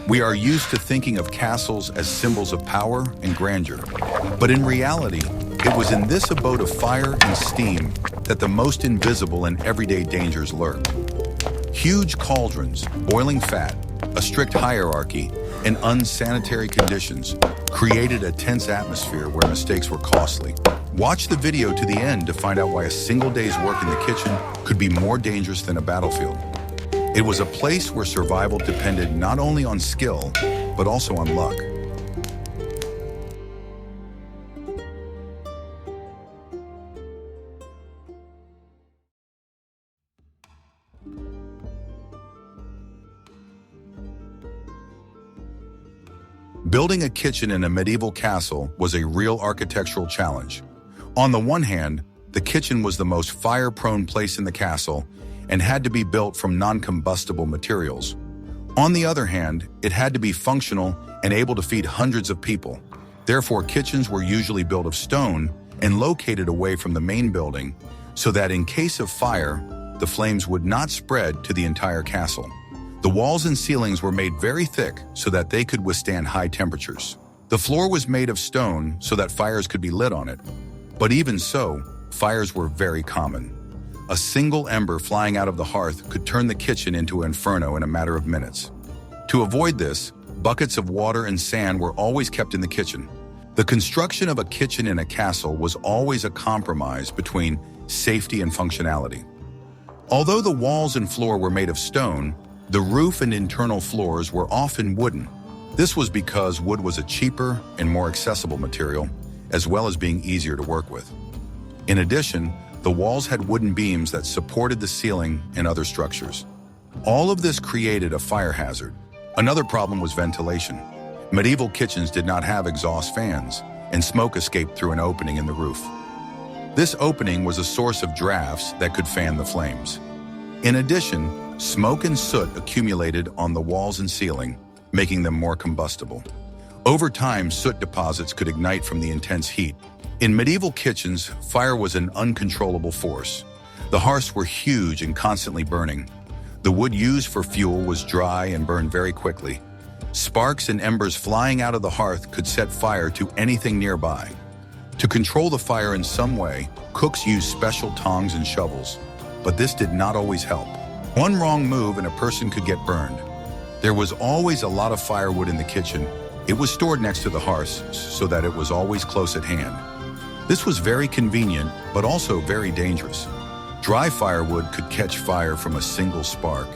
We are used to thinking of castles as symbols of power and grandeur, but in reality, it was in this abode of fire and steam that the most invisible and everyday dangers lurk. Huge cauldrons, boiling fat, a strict hierarchy, and unsanitary conditions created a tense atmosphere where mistakes were costly. Watch the video to the end to find out why a single day's work in the kitchen could be more dangerous than a battlefield. It was a place where survival depended not only on skill, but also on luck. Building a kitchen in a medieval castle was a real architectural challenge. On the one hand, the kitchen was the most fire-prone place in the castle and had to be built from non-combustible materials. On the other hand, it had to be functional and able to feed hundreds of people. Therefore, kitchens were usually built of stone and located away from the main building so that in case of fire, the flames would not spread to the entire castle. The walls and ceilings were made very thick so that they could withstand high temperatures. The floor was made of stone so that fires could be lit on it. But even so, fires were very common. A single ember flying out of the hearth could turn the kitchen into an inferno in a matter of minutes. To avoid this, buckets of water and sand were always kept in the kitchen. The construction of a kitchen in a castle was always a compromise between safety and functionality. Although the walls and floor were made of stone, the roof and internal floors were often wooden. This was because wood was a cheaper and more accessible material, as well as being easier to work with. In addition, the walls had wooden beams that supported the ceiling and other structures. All of this created a fire hazard. Another problem was ventilation. Medieval kitchens did not have exhaust fans, and smoke escaped through an opening in the roof. This opening was a source of drafts that could fan the flames. In addition, smoke and soot accumulated on the walls and ceiling, making them more combustible. Over time, soot deposits could ignite from the intense heat. In medieval kitchens, fire was an uncontrollable force. The hearths were huge and constantly burning. The wood used for fuel was dry and burned very quickly. Sparks and embers flying out of the hearth could set fire to anything nearby. To control the fire in some way, cooks used special tongs and shovels, but this did not always help. One wrong move and a person could get burned. There was always a lot of firewood in the kitchen. It was stored next to the hearths so that it was always close at hand. This was very convenient, but also very dangerous. Dry firewood could catch fire from a single spark,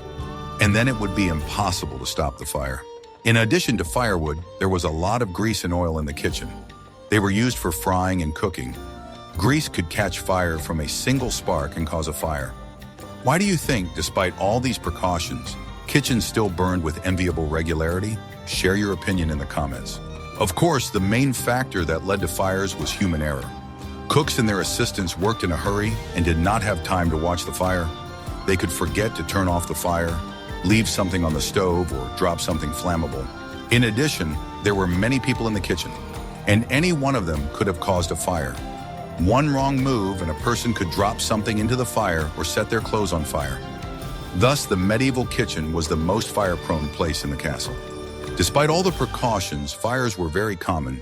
and then it would be impossible to stop the fire. In addition to firewood, there was a lot of grease and oil in the kitchen. They were used for frying and cooking. Grease could catch fire from a single spark and cause a fire. Why do you think, despite all these precautions, kitchens still burned with enviable regularity? Share your opinion in the comments. Of course, the main factor that led to fires was human error. Cooks and their assistants worked in a hurry and did not have time to watch the fire. They could forget to turn off the fire, leave something on the stove, or drop something flammable. In addition, there were many people in the kitchen, and any one of them could have caused a fire. One wrong move and a person could drop something into the fire or set their clothes on fire. Thus, the medieval kitchen was the most fire-prone place in the castle. Despite all the precautions, fires were very common,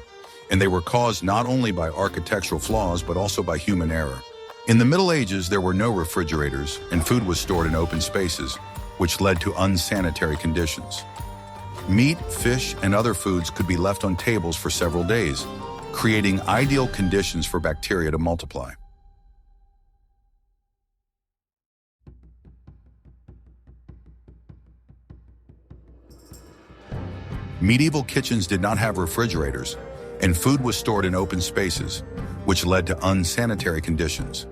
and they were caused not only by architectural flaws but also by human error. In the Middle Ages, there were no refrigerators, and food was stored in open spaces, which led to unsanitary conditions. Meat, fish, and other foods could be left on tables for several days, creating ideal conditions for bacteria to multiply. Medieval kitchens did not have refrigerators, and food was stored in open spaces, which led to unsanitary conditions.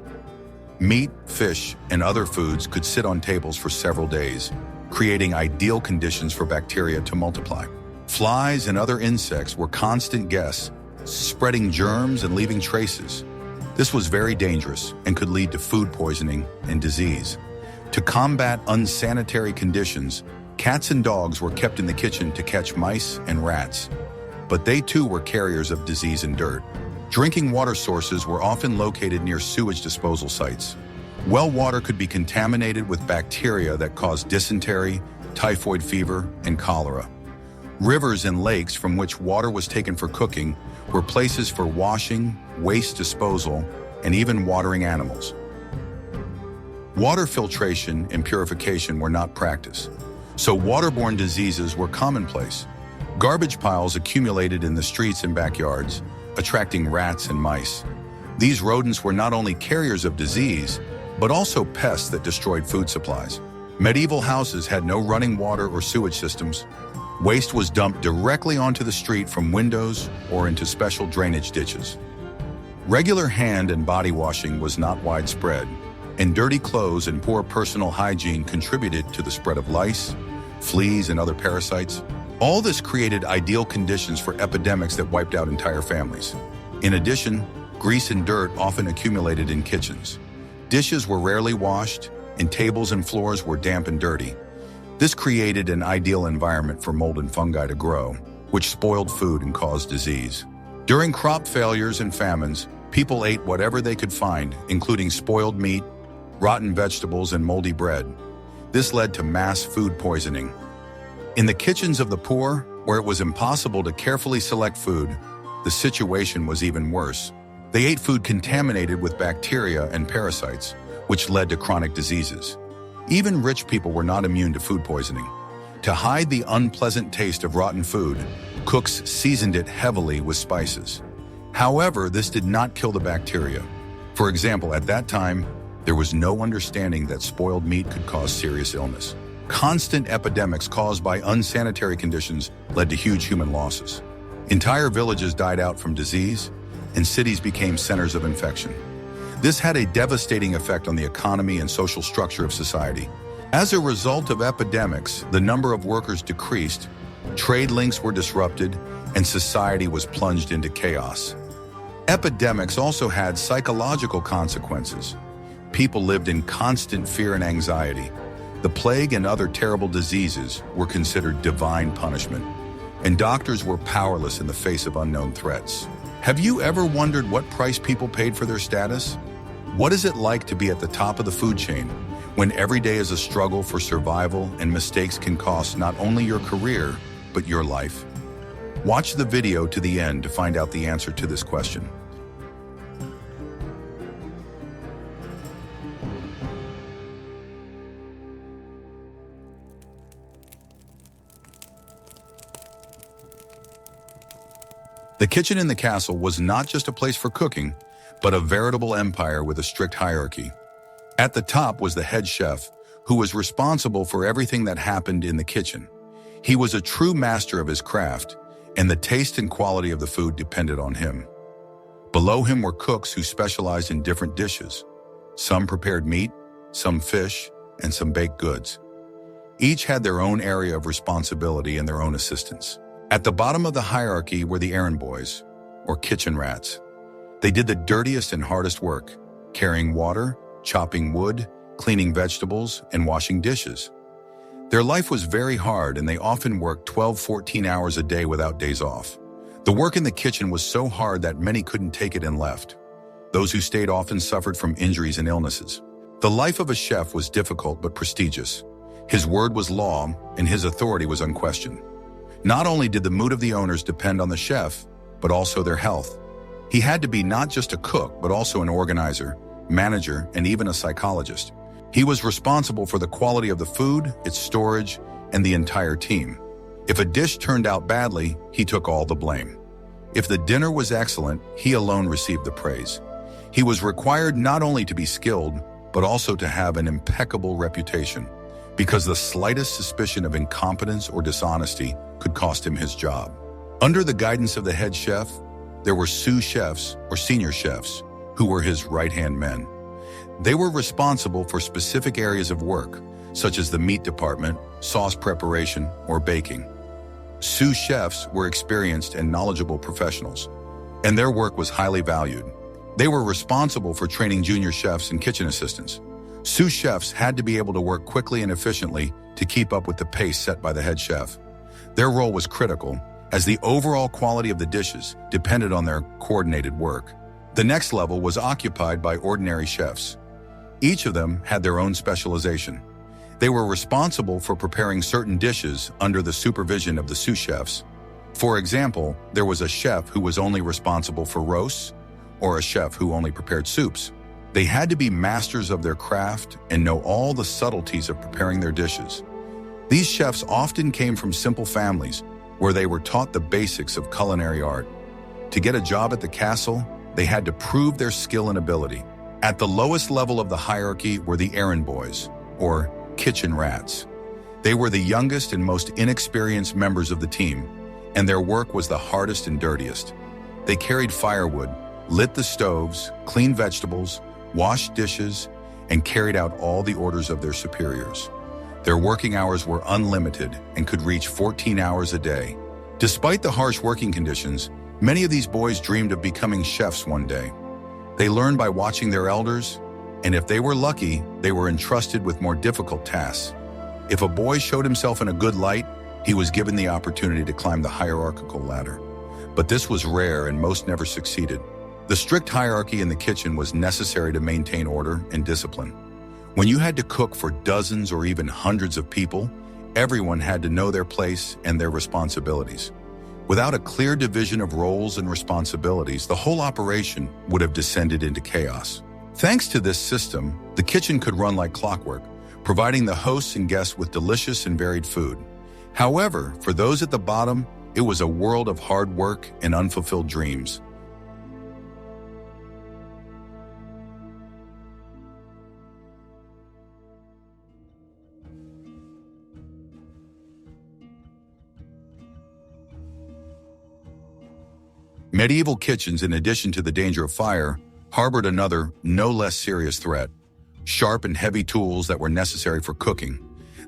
Meat, fish, and other foods could sit on tables for several days, creating ideal conditions for bacteria to multiply. Flies and other insects were constant guests, spreading germs and leaving traces. This was very dangerous and could lead to food poisoning and disease. To combat unsanitary conditions, cats and dogs were kept in the kitchen to catch mice and rats, but they too were carriers of disease and dirt. Drinking water sources were often located near sewage disposal sites. Well water could be contaminated with bacteria that caused dysentery, typhoid fever, and cholera. Rivers and lakes from which water was taken for cooking were places for washing, waste disposal, and even watering animals. Water filtration and purification were not practiced, so waterborne diseases were commonplace. Garbage piles accumulated in the streets and backyards, attracting rats and mice. These rodents were not only carriers of disease, but also pests that destroyed food supplies. Medieval houses had no running water or sewage systems. Waste was dumped directly onto the street from windows or into special drainage ditches. Regular hand and body washing was not widespread, and dirty clothes and poor personal hygiene contributed to the spread of lice, fleas, and other parasites. All this created ideal conditions for epidemics that wiped out entire families. In addition, grease and dirt often accumulated in kitchens. Dishes were rarely washed, and tables and floors were damp and dirty. This created an ideal environment for mold and fungi to grow, which spoiled food and caused disease. During crop failures and famines, people ate whatever they could find, including spoiled meat, rotten vegetables, and moldy bread. This led to mass food poisoning. In the kitchens of the poor, where it was impossible to carefully select food, the situation was even worse. They ate food contaminated with bacteria and parasites, which led to chronic diseases. Even rich people were not immune to food poisoning. To hide the unpleasant taste of rotten food, cooks seasoned it heavily with spices. However, this did not kill the bacteria. For example, at that time, there was no understanding that spoiled meat could cause serious illness. Constant epidemics caused by unsanitary conditions led to huge human losses. Entire villages died out from disease, and cities became centers of infection. This had a devastating effect on the economy and social structure of society. As a result of epidemics, the number of workers decreased, trade links were disrupted, and society was plunged into chaos. Epidemics also had psychological consequences. People lived in constant fear and anxiety. The plague and other terrible diseases were considered divine punishment, and doctors were powerless in the face of unknown threats. Have you ever wondered what price people paid for their status? What is it like to be at the top of the food chain when every day is a struggle for survival and mistakes can cost not only your career, but your life? Watch the video to the end to find out the answer to this question. The kitchen in the castle was not just a place for cooking, but a veritable empire with a strict hierarchy. At the top was the head chef, who was responsible for everything that happened in the kitchen. He was a true master of his craft, and the taste and quality of the food depended on him. Below him were cooks who specialized in different dishes. Some prepared meat, some fish, and some baked goods. Each had their own area of responsibility and their own assistants. At the bottom of the hierarchy were the errand boys, or kitchen rats. They did the dirtiest and hardest work, carrying water, chopping wood, cleaning vegetables, and washing dishes. Their life was very hard, and they often worked 12-14 hours a day without days off. The work in the kitchen was so hard that many couldn't take it and left. Those who stayed often suffered from injuries and illnesses. The life of a chef was difficult but prestigious. His word was law, and his authority was unquestioned. Not only did the mood of the owners depend on the chef, but also their health. He had to be not just a cook, but also an organizer, manager, and even a psychologist. He was responsible for the quality of the food, its storage, and the entire team. If a dish turned out badly, he took all the blame. If the dinner was excellent, he alone received the praise. He was required not only to be skilled, but also to have an impeccable reputation, because the slightest suspicion of incompetence or dishonesty could cost him his job. Under the guidance of the head chef, there were sous chefs, or senior chefs, who were his right-hand men. They were responsible for specific areas of work, such as the meat department, sauce preparation, or baking. Sous chefs were experienced and knowledgeable professionals, and their work was highly valued. They were responsible for training junior chefs and kitchen assistants. Sous chefs had to be able to work quickly and efficiently to keep up with the pace set by the head chef. Their role was critical, as the overall quality of the dishes depended on their coordinated work. The next level was occupied by ordinary chefs. Each of them had their own specialization. They were responsible for preparing certain dishes under the supervision of the sous chefs. For example, there was a chef who was only responsible for roasts, or a chef who only prepared soups. They had to be masters of their craft and know all the subtleties of preparing their dishes. These chefs often came from simple families where they were taught the basics of culinary art. To get a job at the castle, they had to prove their skill and ability. At the lowest level of the hierarchy were the errand boys, or kitchen rats. They were the youngest and most inexperienced members of the team, and their work was the hardest and dirtiest. They carried firewood, lit the stoves, cleaned vegetables, washed dishes, and carried out all the orders of their superiors. Their working hours were unlimited and could reach 14 hours a day. Despite the harsh working conditions, many of these boys dreamed of becoming chefs one day. They learned by watching their elders, and if they were lucky, they were entrusted with more difficult tasks. If a boy showed himself in a good light, he was given the opportunity to climb the hierarchical ladder. But this was rare and most never succeeded. The strict hierarchy in the kitchen was necessary to maintain order and discipline. When you had to cook for dozens or even hundreds of people, everyone had to know their place and their responsibilities. Without a clear division of roles and responsibilities, the whole operation would have descended into chaos. Thanks to this system, the kitchen could run like clockwork, providing the hosts and guests with delicious and varied food. However, for those at the bottom, it was a world of hard work and unfulfilled dreams. Medieval kitchens, in addition to the danger of fire, harbored another, no less serious threat: sharp and heavy tools that were necessary for cooking.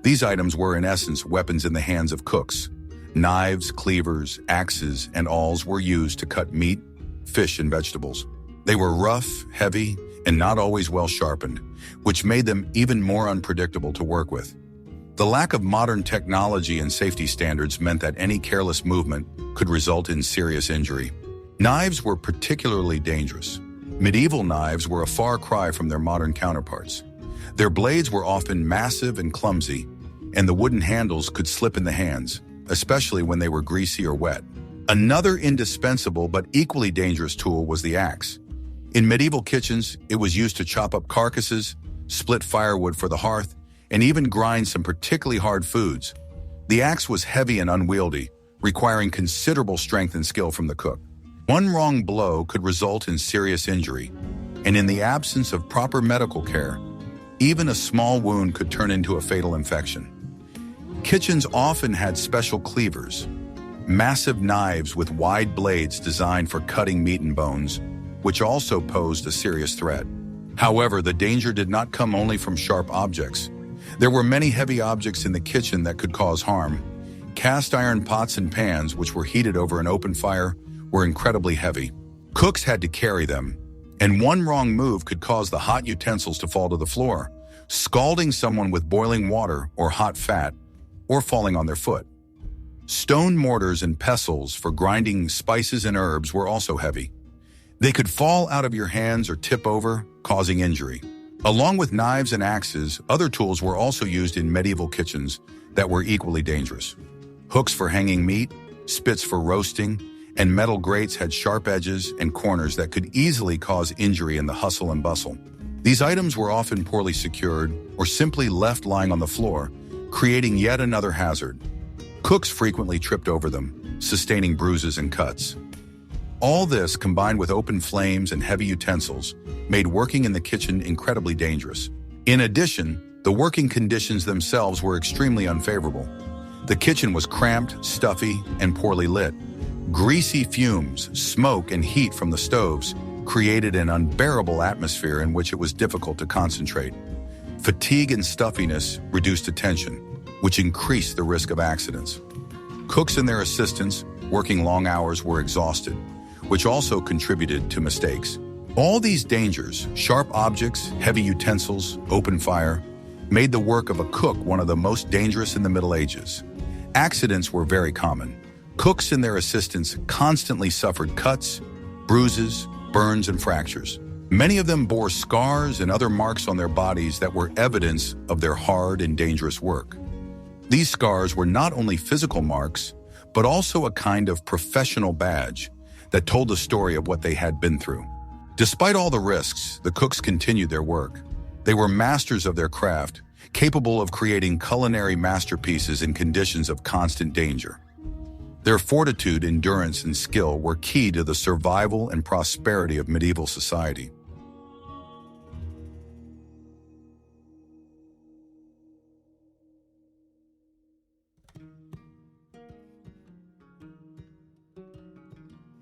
These items were, in essence, weapons in the hands of cooks. Knives, cleavers, axes, and awls were used to cut meat, fish, and vegetables. They were rough, heavy, and not always well sharpened, which made them even more unpredictable to work with. The lack of modern technology and safety standards meant that any careless movement could result in serious injury. Knives were particularly dangerous. Medieval knives were a far cry from their modern counterparts. Their blades were often massive and clumsy, and the wooden handles could slip in the hands, especially when they were greasy or wet. Another indispensable but equally dangerous tool was the axe. In medieval kitchens, it was used to chop up carcasses, split firewood for the hearth, and even grind some particularly hard foods. The axe was heavy and unwieldy, requiring considerable strength and skill from the cook. One wrong blow could result in serious injury, and in the absence of proper medical care, even a small wound could turn into a fatal infection. Kitchens often had special cleavers, massive knives with wide blades designed for cutting meat and bones, which also posed a serious threat. However, the danger did not come only from sharp objects. There were many heavy objects in the kitchen that could cause harm. Cast iron pots and pans, which were heated over an open fire, were incredibly heavy. Cooks had to carry them, and one wrong move could cause the hot utensils to fall to the floor, scalding someone with boiling water or hot fat, or falling on their foot. Stone mortars and pestles for grinding spices and herbs were also heavy. They could fall out of your hands or tip over, causing injury. Along with knives and axes, other tools were also used in medieval kitchens that were equally dangerous. Hooks for hanging meat, spits for roasting, and metal grates had sharp edges and corners that could easily cause injury in the hustle and bustle. These items were often poorly secured or simply left lying on the floor, creating yet another hazard. Cooks frequently tripped over them, sustaining bruises and cuts. All this, combined with open flames and heavy utensils, made working in the kitchen incredibly dangerous. In addition, the working conditions themselves were extremely unfavorable. The kitchen was cramped, stuffy, and poorly lit. Greasy fumes, smoke, and heat from the stoves created an unbearable atmosphere in which it was difficult to concentrate. Fatigue and stuffiness reduced attention, which increased the risk of accidents. Cooks and their assistants, working long hours, were exhausted, which also contributed to mistakes. All these dangers, sharp objects, heavy utensils, open fire, made the work of a cook one of the most dangerous in the Middle Ages. Accidents were very common. Cooks and their assistants constantly suffered cuts, bruises, burns, and fractures. Many of them bore scars and other marks on their bodies that were evidence of their hard and dangerous work. These scars were not only physical marks, but also a kind of professional badge that told the story of what they had been through. Despite all the risks, the cooks continued their work. They were masters of their craft, capable of creating culinary masterpieces in conditions of constant danger. Their fortitude, endurance, and skill were key to the survival and prosperity of medieval society.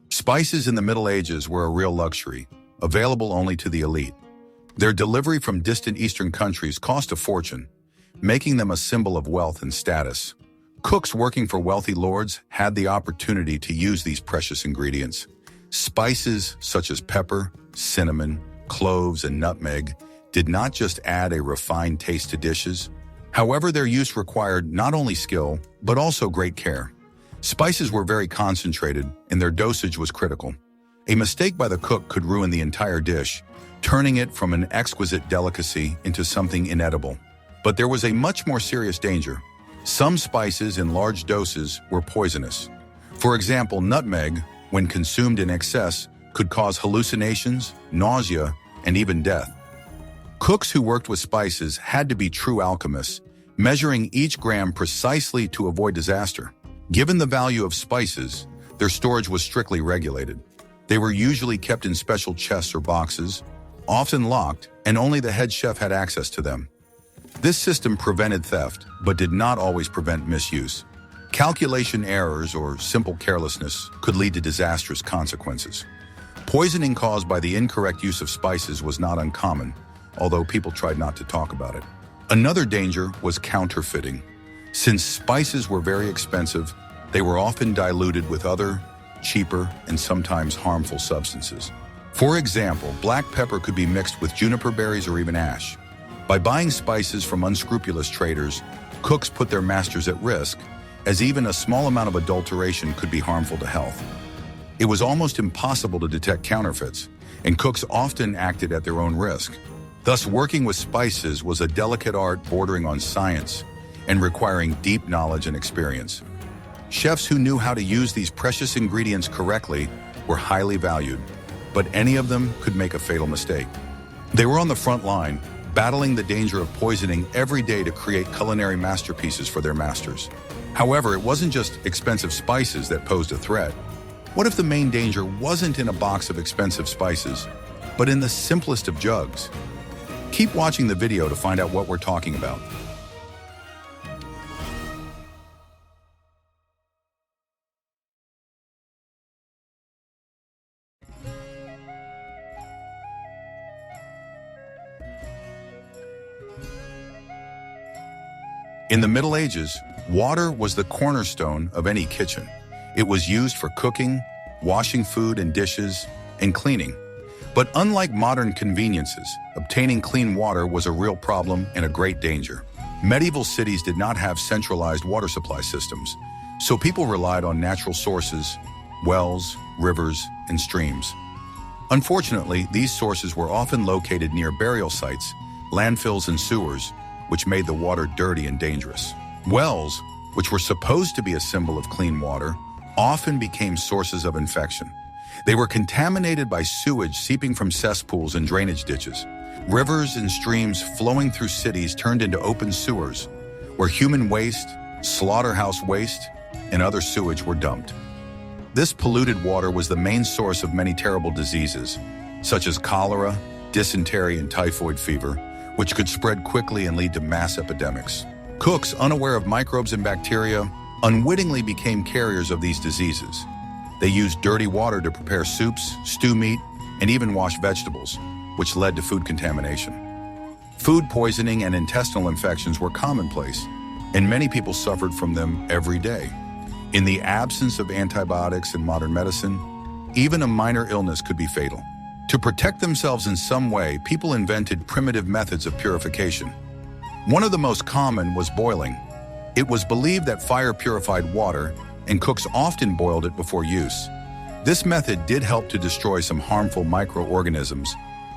Spices in the Middle Ages were a real luxury, available only to the elite. Their delivery from distant Eastern countries cost a fortune, making them a symbol of wealth and status. Cooks working for wealthy lords had the opportunity to use these precious ingredients. Spices such as pepper, cinnamon, cloves, and nutmeg did not just add a refined taste to dishes. However, their use required not only skill, but also great care. Spices were very concentrated, and their dosage was critical. A mistake by the cook could ruin the entire dish, turning it from an exquisite delicacy into something inedible. But there was a much more serious danger. Some spices in large doses were poisonous. For example, nutmeg, when consumed in excess, could cause hallucinations, nausea, and even death. Cooks who worked with spices had to be true alchemists, measuring each gram precisely to avoid disaster. Given the value of spices, their storage was strictly regulated. They were usually kept in special chests or boxes, often locked, and only the head chef had access to them. This system prevented theft, but did not always prevent misuse. Calculation errors or simple carelessness could lead to disastrous consequences. Poisoning caused by the incorrect use of spices was not uncommon, although people tried not to talk about it. Another danger was counterfeiting. Since spices were very expensive, they were often diluted with other, cheaper, and sometimes harmful substances. For example, black pepper could be mixed with juniper berries or even ash. By buying spices from unscrupulous traders, cooks put their masters at risk, as even a small amount of adulteration could be harmful to health. It was almost impossible to detect counterfeits, and cooks often acted at their own risk. Thus, working with spices was a delicate art bordering on science and requiring deep knowledge and experience. Chefs who knew how to use these precious ingredients correctly were highly valued, but any of them could make a fatal mistake. They were on the front line, battling the danger of poisoning every day to create culinary masterpieces for their masters. However, it wasn't just expensive spices that posed a threat. What if the main danger wasn't in a box of expensive spices, but in the simplest of jugs? Keep watching the video to find out what we're talking about. In the Middle Ages, water was the cornerstone of any kitchen. It was used for cooking, washing food and dishes, and cleaning. But unlike modern conveniences, obtaining clean water was a real problem and a great danger. Medieval cities did not have centralized water supply systems, so people relied on natural sources, wells, rivers, and streams. Unfortunately, these sources were often located near burial sites, landfills, and sewers, which made the water dirty and dangerous. Wells, which were supposed to be a symbol of clean water, often became sources of infection. They were contaminated by sewage seeping from cesspools and drainage ditches. Rivers and streams flowing through cities turned into open sewers, where human waste, slaughterhouse waste, and other sewage were dumped. This polluted water was the main source of many terrible diseases, such as cholera, dysentery, and typhoid fever, which could spread quickly and lead to mass epidemics. Cooks, unaware of microbes and bacteria, unwittingly became carriers of these diseases. They used dirty water to prepare soups, stew meat, and even wash vegetables, which led to food contamination. Food poisoning and intestinal infections were commonplace, and many people suffered from them every day. In the absence of antibiotics and modern medicine, even a minor illness could be fatal. To protect themselves in some way, people invented primitive methods of purification. One of the most common was boiling. It was believed that fire purified water and cooks often boiled it before use. This method did help to destroy some harmful microorganisms,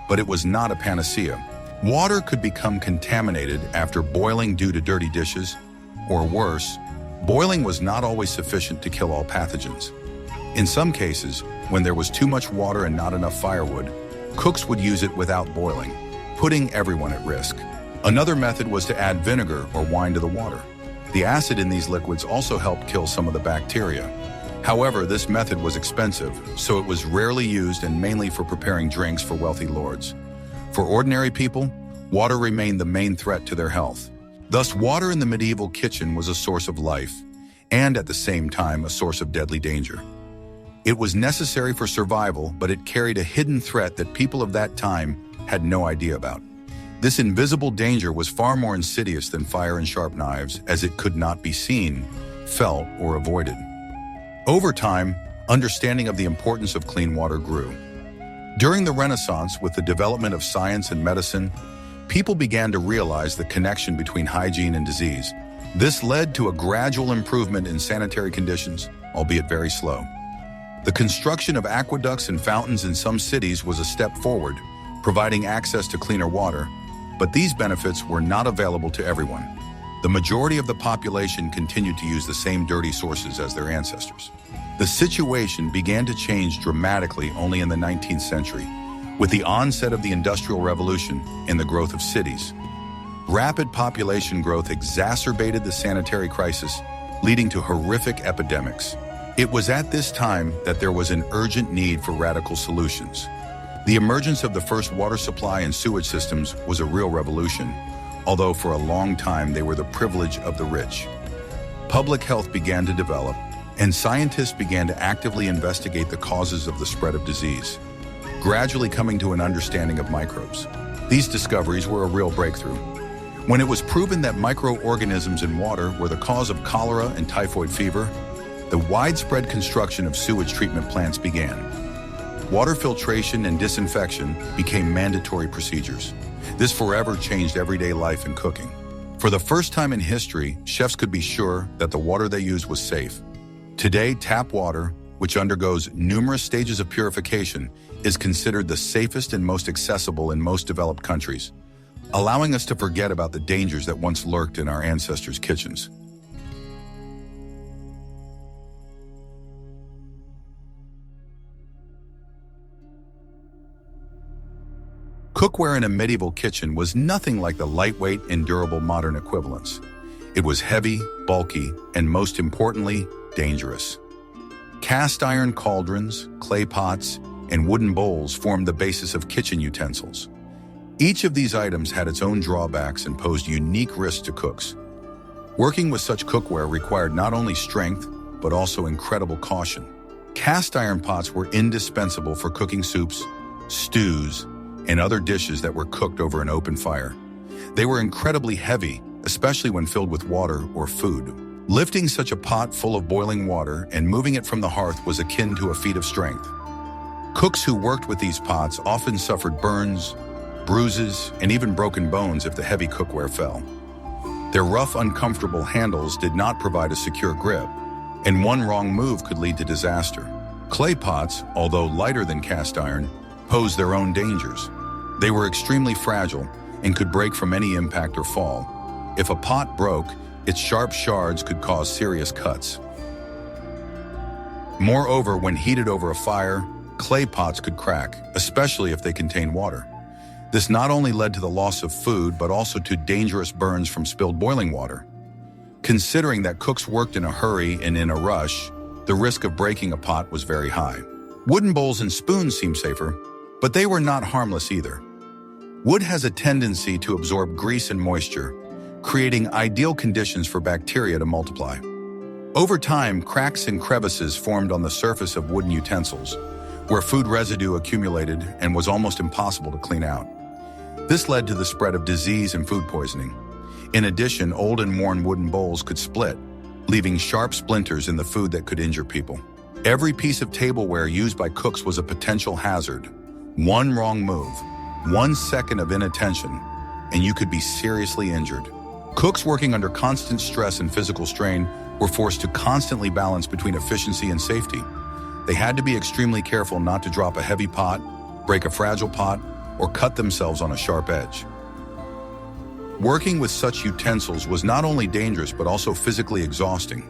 but it was not a panacea. Water could become contaminated after boiling due to dirty dishes, or worse, boiling was not always sufficient to kill all pathogens. In some cases, when there was too much water and not enough firewood, cooks would use it without boiling, putting everyone at risk. Another method was to add vinegar or wine to the water. The acid in these liquids also helped kill some of the bacteria. However, this method was expensive, so it was rarely used and mainly for preparing drinks for wealthy lords. For ordinary people, water remained the main threat to their health. Thus, water in the medieval kitchen was a source of life, and at the same time, a source of deadly danger. It was necessary for survival, but it carried a hidden threat that people of that time had no idea about. This invisible danger was far more insidious than fire and sharp knives, as it could not be seen, felt, or avoided. Over time, understanding of the importance of clean water grew. During the Renaissance, with the development of science and medicine, people began to realize the connection between hygiene and disease. This led to a gradual improvement in sanitary conditions, albeit very slow. The construction of aqueducts and fountains in some cities was a step forward, providing access to cleaner water, but these benefits were not available to everyone. The majority of the population continued to use the same dirty sources as their ancestors. The situation began to change dramatically only in the 19th century, with the onset of the Industrial Revolution and the growth of cities. Rapid population growth exacerbated the sanitary crisis, leading to horrific epidemics. It was at this time that there was an urgent need for radical solutions. The emergence of the first water supply and sewage systems was a real revolution, although for a long time they were the privilege of the rich. Public health began to develop, and scientists began to actively investigate the causes of the spread of disease, gradually coming to an understanding of microbes. These discoveries were a real breakthrough. When it was proven that microorganisms in water were the cause of cholera and typhoid fever, the widespread construction of sewage treatment plants began. Water filtration and disinfection became mandatory procedures. This forever changed everyday life and cooking. For the first time in history, chefs could be sure that the water they used was safe. Today, tap water, which undergoes numerous stages of purification, is considered the safest and most accessible in most developed countries, allowing us to forget about the dangers that once lurked in our ancestors' kitchens. Cookware in a medieval kitchen was nothing like the lightweight and durable modern equivalents. It was heavy, bulky, and most importantly, dangerous. Cast iron cauldrons, clay pots, and wooden bowls formed the basis of kitchen utensils. Each of these items had its own drawbacks and posed unique risks to cooks. Working with such cookware required not only strength, but also incredible caution. Cast iron pots were indispensable for cooking soups, stews, and other dishes that were cooked over an open fire. They were incredibly heavy, especially when filled with water or food. Lifting such a pot full of boiling water and moving it from the hearth was akin to a feat of strength. Cooks who worked with these pots often suffered burns, bruises, and even broken bones if the heavy cookware fell. Their rough, uncomfortable handles did not provide a secure grip, and one wrong move could lead to disaster. Clay pots, although lighter than cast iron, posed their own dangers. They were extremely fragile and could break from any impact or fall. If a pot broke, its sharp shards could cause serious cuts. Moreover, when heated over a fire, clay pots could crack, especially if they contained water. This not only led to the loss of food, but also to dangerous burns from spilled boiling water. Considering that cooks worked in a hurry and in a rush, the risk of breaking a pot was very high. Wooden bowls and spoons seemed safer, but they were not harmless either. Wood has a tendency to absorb grease and moisture, creating ideal conditions for bacteria to multiply. Over time, cracks and crevices formed on the surface of wooden utensils, where food residue accumulated and was almost impossible to clean out. This led to the spread of disease and food poisoning. In addition, old and worn wooden bowls could split, leaving sharp splinters in the food that could injure people. Every piece of tableware used by cooks was a potential hazard. One wrong move, 1 second of inattention, and you could be seriously injured. Cooks working under constant stress and physical strain were forced to constantly balance between efficiency and safety. They had to be extremely careful not to drop a heavy pot, break a fragile pot, or cut themselves on a sharp edge. Working with such utensils was not only dangerous but also physically exhausting.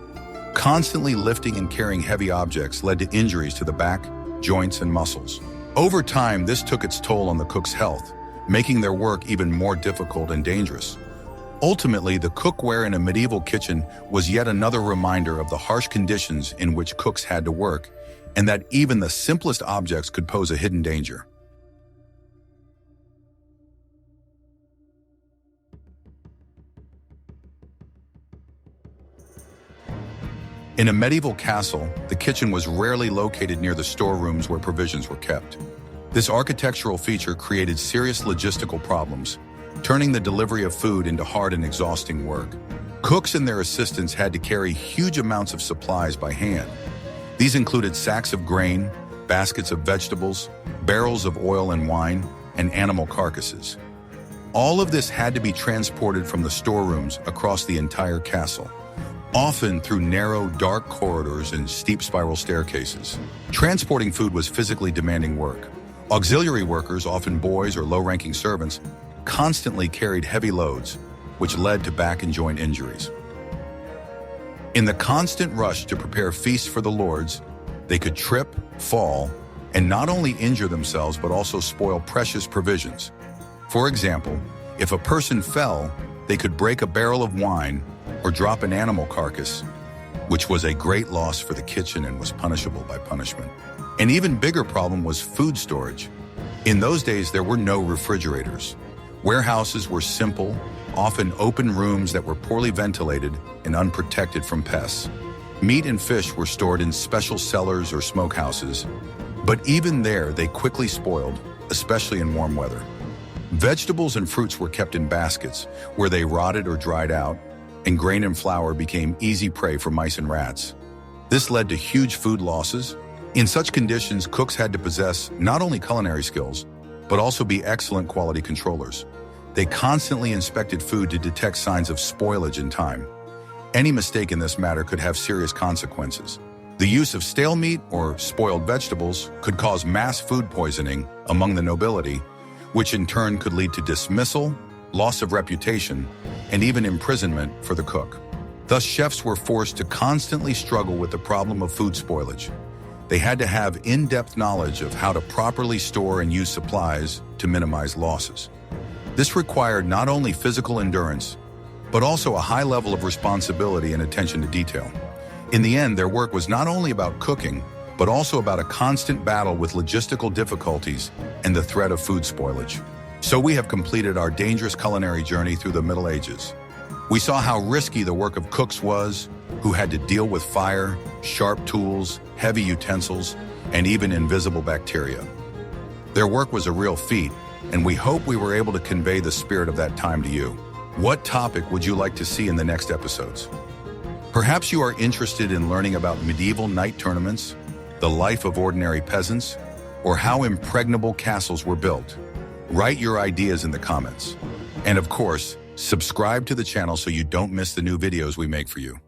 Constantly lifting and carrying heavy objects led to injuries to the back, joints, and muscles. Over time, this took its toll on the cook's health, making their work even more difficult and dangerous. Ultimately, the cookware in a medieval kitchen was yet another reminder of the harsh conditions in which cooks had to work, and that even the simplest objects could pose a hidden danger. In a medieval castle, the kitchen was rarely located near the storerooms where provisions were kept. This architectural feature created serious logistical problems, turning the delivery of food into hard and exhausting work. Cooks and their assistants had to carry huge amounts of supplies by hand. These included sacks of grain, baskets of vegetables, barrels of oil and wine, and animal carcasses. All of this had to be transported from the storerooms across the entire castle, often through narrow, dark corridors and steep spiral staircases. Transporting food was physically demanding work. Auxiliary workers, often boys or low-ranking servants, constantly carried heavy loads, which led to back and joint injuries. In the constant rush to prepare feasts for the lords, they could trip, fall, and not only injure themselves but also spoil precious provisions. For example, if a person fell, they could break a barrel of wine or drop an animal carcass, which was a great loss for the kitchen and was punishable by punishment. An even bigger problem was food storage. In those days, there were no refrigerators. Warehouses were simple, often open rooms that were poorly ventilated and unprotected from pests. Meat and fish were stored in special cellars or smokehouses, but even there they quickly spoiled, especially in warm weather. Vegetables and fruits were kept in baskets, where they rotted or dried out, and grain and flour became easy prey for mice and rats. This led to huge food losses. In such conditions, cooks had to possess not only culinary skills, but also be excellent quality controllers. They constantly inspected food to detect signs of spoilage in time. Any mistake in this matter could have serious consequences. The use of stale meat or spoiled vegetables could cause mass food poisoning among the nobility, which in turn could lead to dismissal, loss of reputation, and even imprisonment for the cook. Thus, chefs were forced to constantly struggle with the problem of food spoilage. They had to have in-depth knowledge of how to properly store and use supplies to minimize losses. This required not only physical endurance, but also a high level of responsibility and attention to detail. In the end, their work was not only about cooking, but also about a constant battle with logistical difficulties and the threat of food spoilage. So we have completed our dangerous culinary journey through the Middle Ages. We saw how risky the work of cooks was, who had to deal with fire, sharp tools, heavy utensils, and even invisible bacteria. Their work was a real feat, and we hope we were able to convey the spirit of that time to you. What topic would you like to see in the next episodes? Perhaps you are interested in learning about medieval knight tournaments, the life of ordinary peasants, or how impregnable castles were built. Write your ideas in the comments. And of course, subscribe to the channel so you don't miss the new videos we make for you.